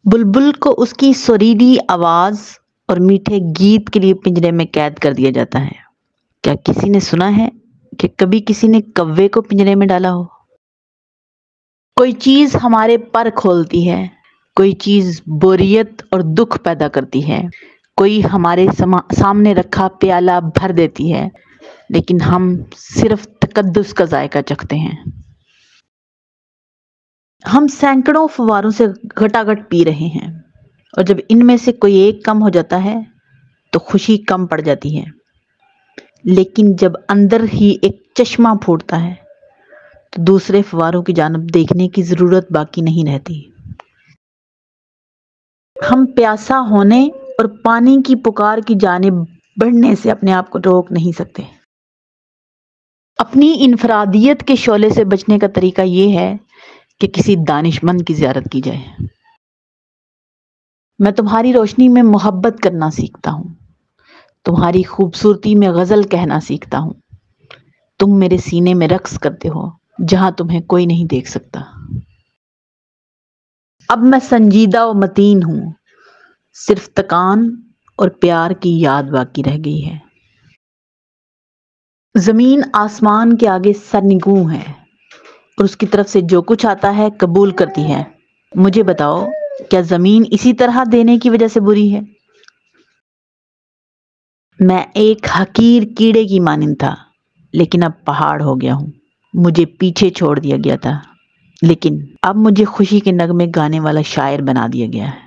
بلبل کو اس کی سریلی آواز اور میٹھے گیت کے لیے پنجرے میں قید کر دیا جاتا ہے۔ کیا کسی نے سنا ہے کہ کبھی کسی نے کوے کو پنجرے میں ڈالا ہو؟ کوئی چیز ہمارے پر کھولتی ہے، کوئی چیز بوریت اور دکھ پیدا کرتی ہے، کوئی ہمارے سامنے رکھا پیالہ بھر دیتی ہے، لیکن ہم صرف تقدس کا ذائقہ چکھتے ہیں۔ ہم سینکڑوں فواروں سے گھٹاگھٹ پی رہے ہیں، اور جب ان میں سے کوئی ایک کم ہو جاتا ہے تو خوشی کم پڑ جاتی ہے، لیکن جب اندر ہی ایک چشمہ پھوٹتا ہے تو دوسرے فواروں کی جانب دیکھنے کی ضرورت باقی نہیں رہتی۔ ہم پیاسا ہونے اور پانی کی پکار کی جانب بڑھنے سے اپنے آپ کو روک نہیں سکتے۔ اپنی انفرادیت کے شعلے سے بچنے کا طریقہ یہ ہے کہ کسی دانش مند کی زیارت کی جائے۔ میں تمہاری روشنی میں محبت کرنا سیکھتا ہوں، تمہاری خوبصورتی میں غزل کہنا سیکھتا ہوں۔ تم میرے سینے میں رقص کرتے ہو جہاں تمہیں کوئی نہیں دیکھ سکتا۔ اب میں سنجیدہ و متین ہوں، صرف تکان اور پیار کی یاد باقی رہ گئی ہے۔ زمین آسمان کے آگے سرنگوں ہے، اور اس کی طرف سے جو کچھ آتا ہے قبول کرتی ہے۔ مجھے بتاؤ، کیا زمین اسی طرح دینے کی وجہ سے بری ہے؟ میں ایک حقیر کیڑے کی مانند تھا، لیکن اب پہاڑ ہو گیا ہوں۔ مجھے پیچھے چھوڑ دیا گیا تھا، لیکن اب مجھے خوشی کے نغمے گانے والا شاعر بنا دیا گیا ہے۔